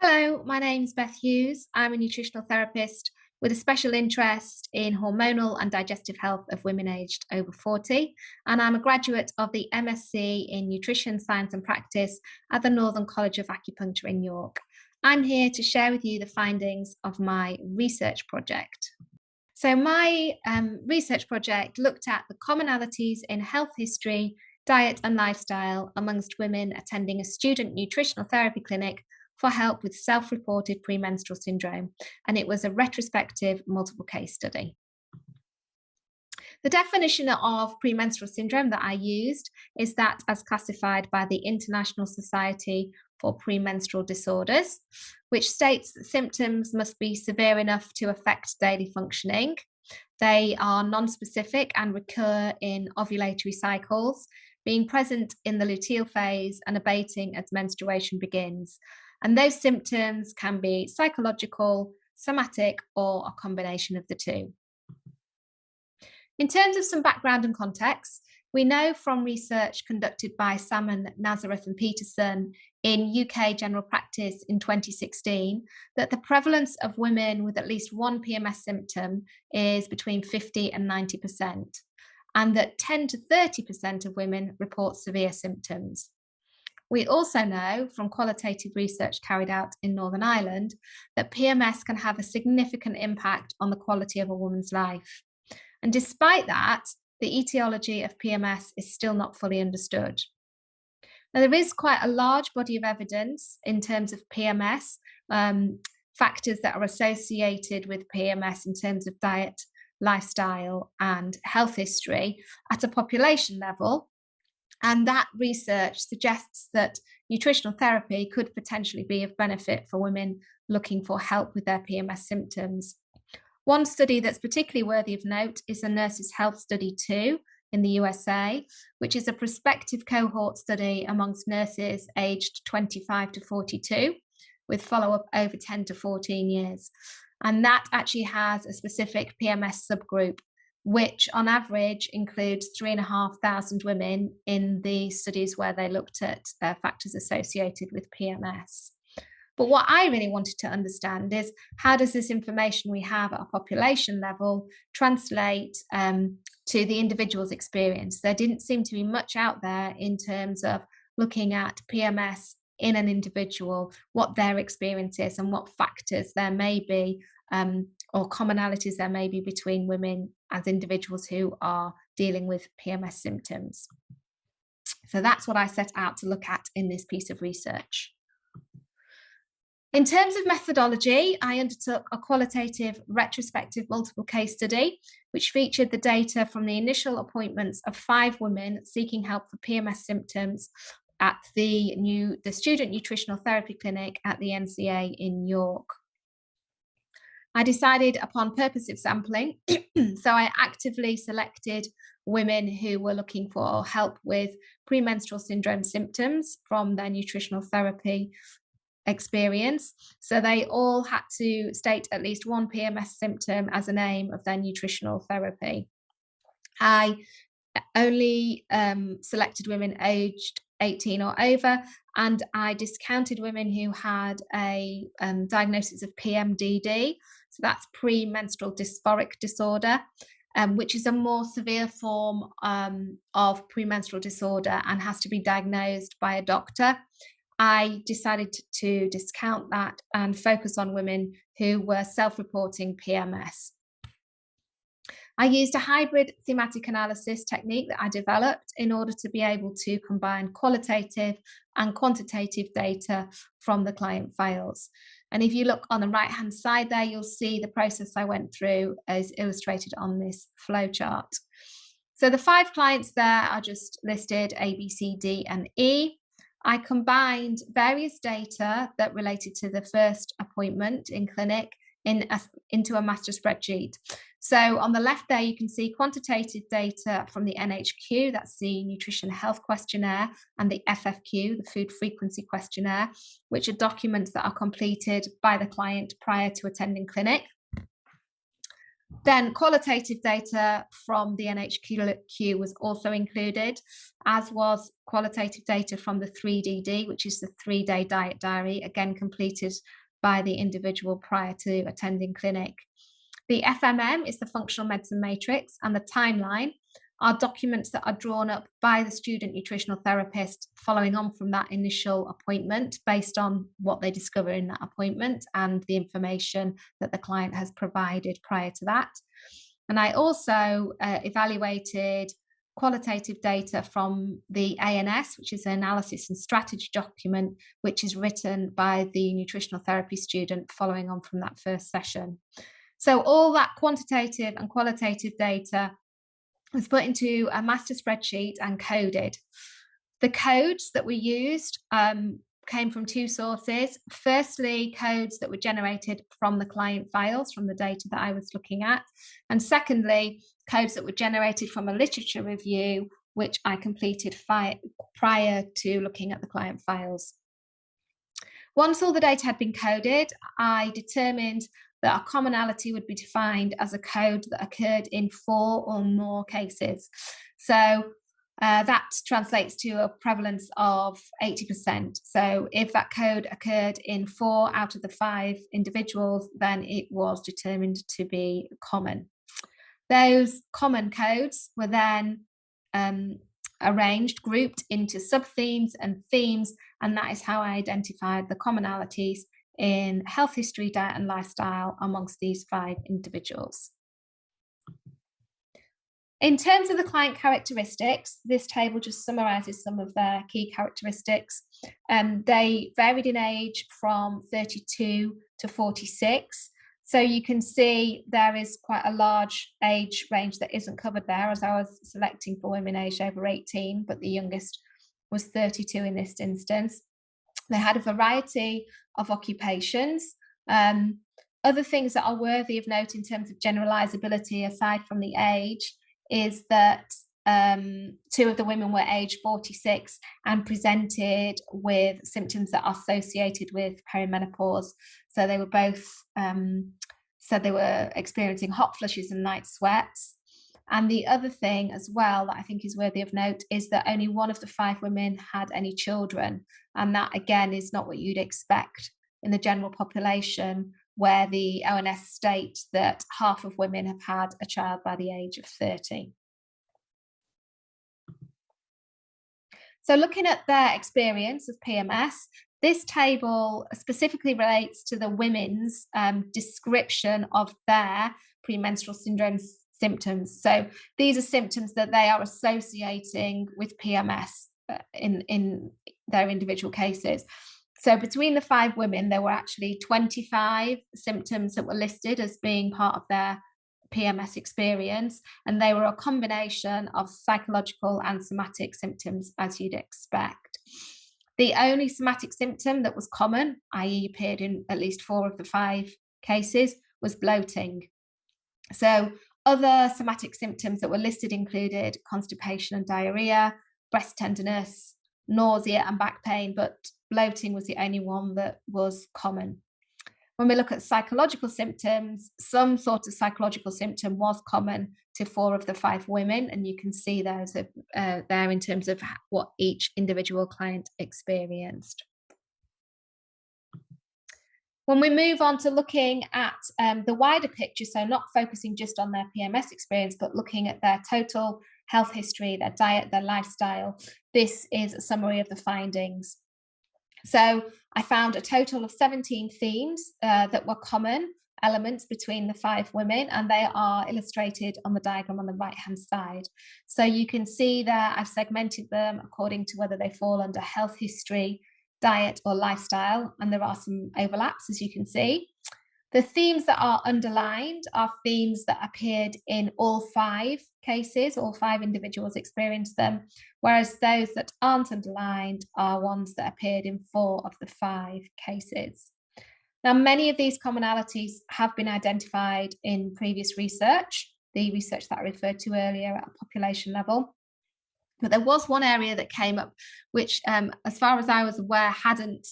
Hello, my name's Beth Hughes. I'm a nutritional therapist with a special interest in hormonal and digestive health of women aged over 40. And I'm a graduate of the MSc in Nutrition, Science and Practice at the Northern College of Acupuncture in York. I'm here to share with you the findings of my research project. So my research project looked at the commonalities in health history, diet and lifestyle amongst women attending a student nutritional therapy clinic for help with self-reported premenstrual syndrome, and it was a retrospective multiple case study. The definition of premenstrual syndrome that I used is that as classified by the International Society for Premenstrual Disorders, which states that symptoms must be severe enough to affect daily functioning. They are non-specific and recur in ovulatory cycles, being present in the luteal phase and abating as menstruation begins. And those symptoms can be psychological, somatic, or a combination of the two. In terms of some background and context, we know from research conducted by Salmon, Nazareth and Peterson in UK general practice in 2016 that the prevalence of women with at least one PMS symptom is between 50 and 90%, and that 10 to 30% of women report severe symptoms. We also know from qualitative research carried out in Northern Ireland that PMS can have a significant impact on the quality of a woman's life. And despite that, the etiology of PMS is still not fully understood. Now, there is quite a large body of evidence in terms of PMS, factors that are associated with PMS in terms of diet, lifestyle, and health history at a population level. And that research suggests that nutritional therapy could potentially be of benefit for women looking for help with their PMS symptoms. One study that's particularly worthy of note is the Nurses' Health Study 2 in the USA, which is a prospective cohort study amongst nurses aged 25 to 42, with follow-up over 10 to 14 years. And that actually has a specific PMS subgroup, which on average includes 3,500 women in the studies where they looked at factors associated with PMS. But what I really wanted to understand is how does this information we have at a population level translate to the individual's experience? There didn't seem to be much out there in terms of looking at PMS in an individual, what their experience is and what factors there may be or commonalities there may be between women as individuals who are dealing with PMS symptoms. So that's what I set out to look at in this piece of research. In terms of methodology, I undertook a qualitative retrospective multiple case study, which featured the data from the initial appointments of 5 women seeking help for PMS symptoms at the Student Nutritional Therapy Clinic at the NCA in York. I decided upon purposive sampling, so I actively selected women who were looking for help with premenstrual syndrome symptoms from their nutritional therapy experience. So they all had to state at least one PMS symptom as an aim of their nutritional therapy. I only selected women aged 18 or over, and I discounted women who had a diagnosis of PMDD. So that's premenstrual dysphoric disorder, which is a more severe form of premenstrual disorder and has to be diagnosed by a doctor. I decided to discount that and focus on women who were self-reporting PMS. I used a hybrid thematic analysis technique that I developed in order to be able to combine qualitative and quantitative data from the client files. And if you look on the right-hand side there, you'll see the process I went through as illustrated on this flowchart. So the 5 clients there are just listed A, B, C, D, and E. I combined various data that related to the first appointment in clinic into a master spreadsheet. So on the left there, you can see quantitative data from the NHQ, that's the Nutrition Health Questionnaire, and the FFQ, the Food Frequency Questionnaire, which are documents that are completed by the client prior to attending clinic. Then qualitative data from the NHQ was also included, as was qualitative data from the 3DD, which is the 3-day diet diary, again completed by the individual prior to attending clinic. The FMM is the functional medicine matrix, and the timeline are documents that are drawn up by the student nutritional therapist following on from that initial appointment based on what they discover in that appointment and the information that the client has provided prior to that. And I also evaluated qualitative data from the ANS, which is an analysis and strategy document, which is written by the nutritional therapy student following on from that first session. So all that quantitative and qualitative data was put into a master spreadsheet and coded. The codes that we used came from two sources. Firstly, codes that were generated from the client files, from the data that I was looking at. And secondly, codes that were generated from a literature review, which I completed prior to looking at the client files. Once all the data had been coded, I determined that a commonality would be defined as a code that occurred in 4 or more cases. So that translates to a prevalence of 80%. So if that code occurred in 4 out of the 5 individuals, then it was determined to be common. Those common codes were then arranged, grouped into sub-themes and themes, and that is how I identified the commonalities in health history, diet and lifestyle amongst these 5 individuals. In terms of the client characteristics, this table just summarizes some of their key characteristics. They varied in age from 32 to 46. So you can see there is quite a large age range that isn't covered there, as I was selecting for women aged over 18, but the youngest was 32 in this instance. They had a variety of occupations. Other things that are worthy of note in terms of generalizability, aside from the age, is that 2 of the women were aged 46 and presented with symptoms that are associated with perimenopause. So they were both said they were experiencing hot flushes and night sweats. And the other thing as well that I think is worthy of note is that only 1 of the 5 women had any children. And that, again, is not what you'd expect in the general population, where the ONS state that half of women have had a child by the age of 30. So looking at their experience of PMS, this table specifically relates to the women's description of their premenstrual syndrome symptoms. So these are symptoms that they are associating with PMS in their individual cases. So between the 5 women, there were actually 25 symptoms that were listed as being part of their PMS experience, and they were a combination of psychological and somatic symptoms, as you'd expect. The only somatic symptom that was common, i.e. appeared in at least 4 of the 5 cases, was bloating. So other somatic symptoms that were listed included constipation and diarrhea, breast tenderness, nausea and back pain, but bloating was the only one that was common. When we look at psychological symptoms, some sort of psychological symptom was common to 4 of the 5 women, and you can see those there in terms of what each individual client experienced. When we move on to looking at the wider picture, so not focusing just on their PMS experience, but looking at their total health history, their diet, their lifestyle, this is a summary of the findings. So I found a total of 17 themes that were common elements between the 5 women, and they are illustrated on the diagram on the right-hand side. So you can see there I've segmented them according to whether they fall under health history, diet or lifestyle, and there are some overlaps, as you can see. The themes that are underlined are themes that appeared in all 5 cases, all 5 individuals experienced them, whereas those that aren't underlined are ones that appeared in 4 of the 5 cases. Now, many of these commonalities have been identified in previous research, the research that I referred to earlier at a population level. But there was one area that came up, which, as far as I was aware, hadn't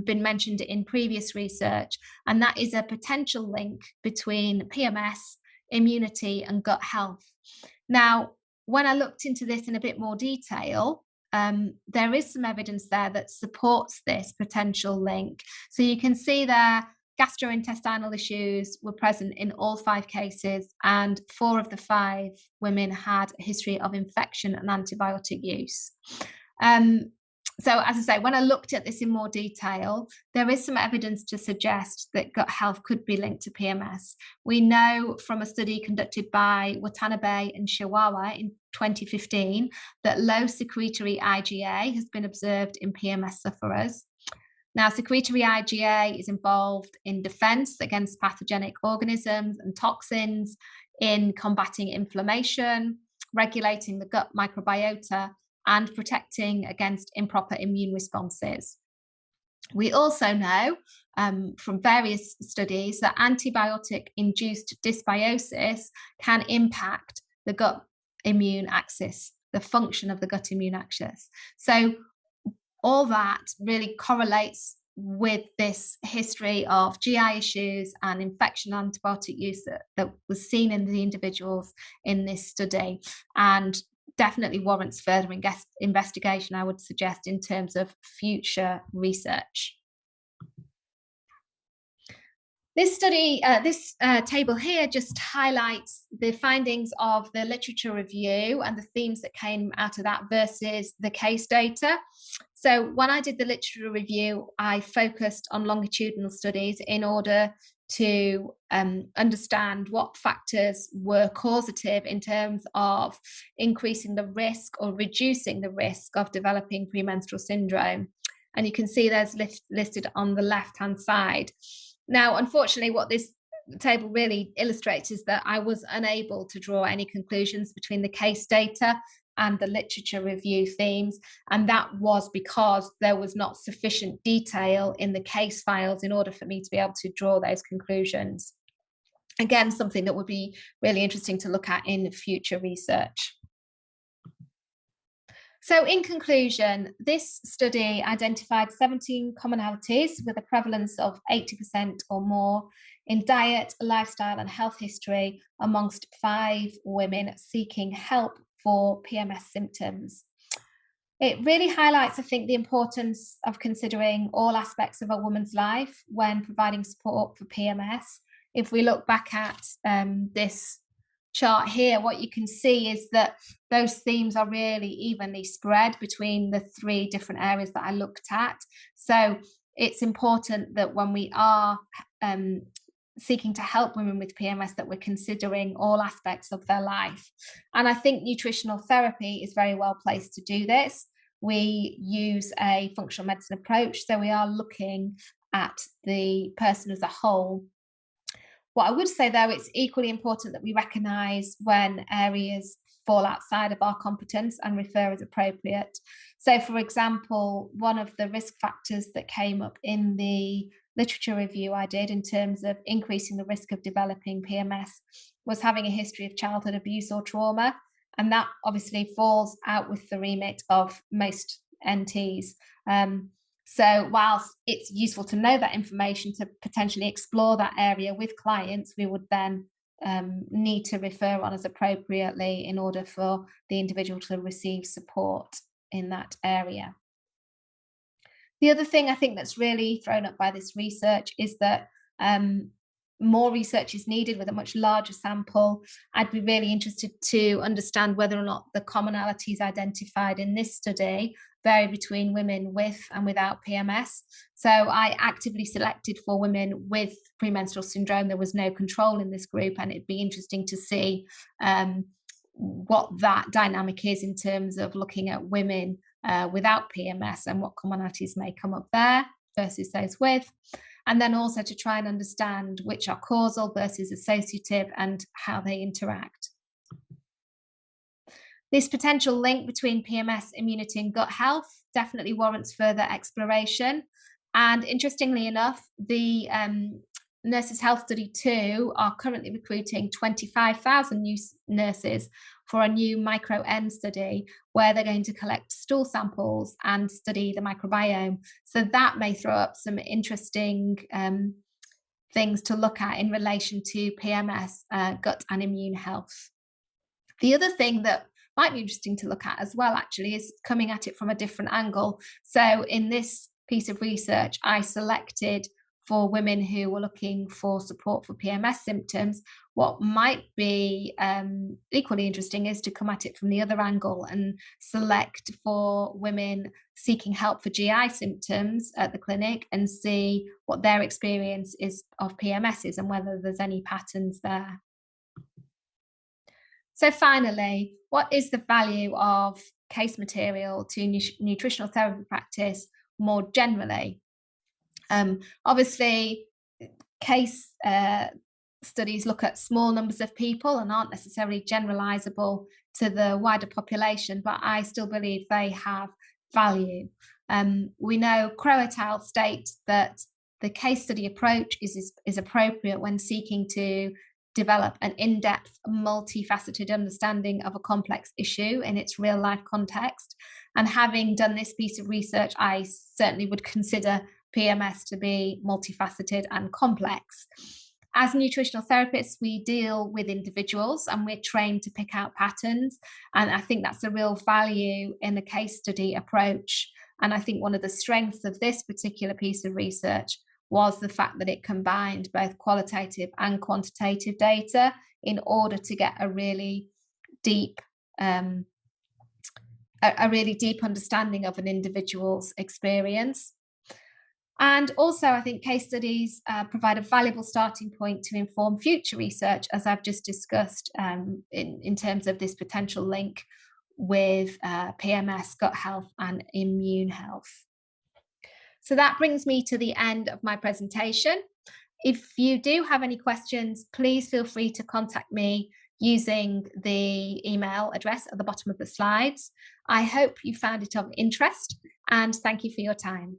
been mentioned in previous research, and that is a potential link between PMS, immunity, and gut health. Now, when I looked into this in a bit more detail, there is some evidence there that supports this potential link. So you can see there, gastrointestinal issues were present in all 5 cases, and 4 of the 5 women had a history of infection and antibiotic use. So as I say, when I looked at this in more detail, there is some evidence to suggest that gut health could be linked to PMS. We know from a study conducted by Watanabe and Shiwawa in 2015 that low secretory IgA has been observed in PMS sufferers. Now, secretory IgA is involved in defense against pathogenic organisms and toxins, in combating inflammation, regulating the gut microbiota, and protecting against improper immune responses. We also know from various studies that antibiotic-induced dysbiosis can impact the gut immune axis, the function of the gut immune axis. So all that really correlates with this history of GI issues and infection antibiotic use that was seen in the individuals in this study, and definitely warrants further investigation, I would suggest, in terms of future research. This study, this table here just highlights the findings of the literature review and the themes that came out of that versus the case data. So when I did the literature review, I focused on longitudinal studies in order to understand what factors were causative in terms of increasing the risk or reducing the risk of developing premenstrual syndrome. And you can see there's listed on the left-hand side. Now, unfortunately, what this table really illustrates is that I was unable to draw any conclusions between the case data and the literature review themes, and that was because there was not sufficient detail in the case files in order for me to be able to draw those conclusions. Again, something that would be really interesting to look at in future research. So in conclusion, this study identified 17 commonalities with a prevalence of 80% or more in diet, lifestyle, and health history amongst 5 women seeking help for PMS symptoms. It really highlights, I think, the importance of considering all aspects of a woman's life when providing support for PMS. If we look back at this chart here, what you can see is that those themes are really evenly spread between the 3 different areas that I looked at. So it's important that when we are seeking to help women with PMS, that we're considering all aspects of their life. And I think nutritional therapy is very well placed to do this. We use a functional medicine approach, so we are looking at the person as a whole. What I would say, though, it's equally important that we recognise when areas fall outside of our competence and refer as appropriate. So, for example, one of the risk factors that came up in the literature review I did in terms of increasing the risk of developing PMS was having a history of childhood abuse or trauma. And that obviously falls out with the remit of most NTs. So whilst it's useful to know that information to potentially explore that area with clients, we would then need to refer on as appropriately in order for the individual to receive support in that area. The other thing I think that's really thrown up by this research is that more research is needed with a much larger sample. I'd be really interested to understand whether or not the commonalities identified in this study vary between women with and without PMS. So I actively selected for women with premenstrual syndrome. There was no control in this group, and it'd be interesting to see what that dynamic is in terms of looking at women without PMS and what commonalities may come up there versus those with. And then also to try and understand which are causal versus associative and how they interact. This potential link between PMS, immunity, and gut health definitely warrants further exploration. And interestingly enough, the Nurses Health Study 2 are currently recruiting 25,000 new nurses for a new micro-N study where they're going to collect stool samples and study the microbiome. So that may throw up some interesting things to look at in relation to PMS, gut and immune health. The other thing that might be interesting to look at as well, actually, is coming at it from a different angle. So in this piece of research, I selected for women who were looking for support for PMS symptoms. What might be equally interesting is to come at it from the other angle and select for women seeking help for GI symptoms at the clinic and see what their experience is of PMS is and whether there's any patterns there. So finally, what is the value of case material to nutritional therapy practice more generally? Obviously, case studies look at small numbers of people and aren't necessarily generalizable to the wider population, but I still believe they have value. We know Crow et al. State that the case study approach is appropriate when seeking to develop an in-depth, multifaceted understanding of a complex issue in its real-life context. And having done this piece of research, I certainly would consider PMS to be multifaceted and complex. As nutritional therapists, we deal with individuals and we're trained to pick out patterns. And I think that's a real value in the case study approach. And I think one of the strengths of this particular piece of research was the fact that it combined both qualitative and quantitative data in order to get a really deep understanding of an individual's experience. And also, I think case studies provide a valuable starting point to inform future research, as I've just discussed, in terms of this potential link with PMS, gut health, and immune health. So that brings me to the end of my presentation. If you do have any questions, please feel free to contact me using the email address at the bottom of the slides. I hope you found it of interest, and thank you for your time.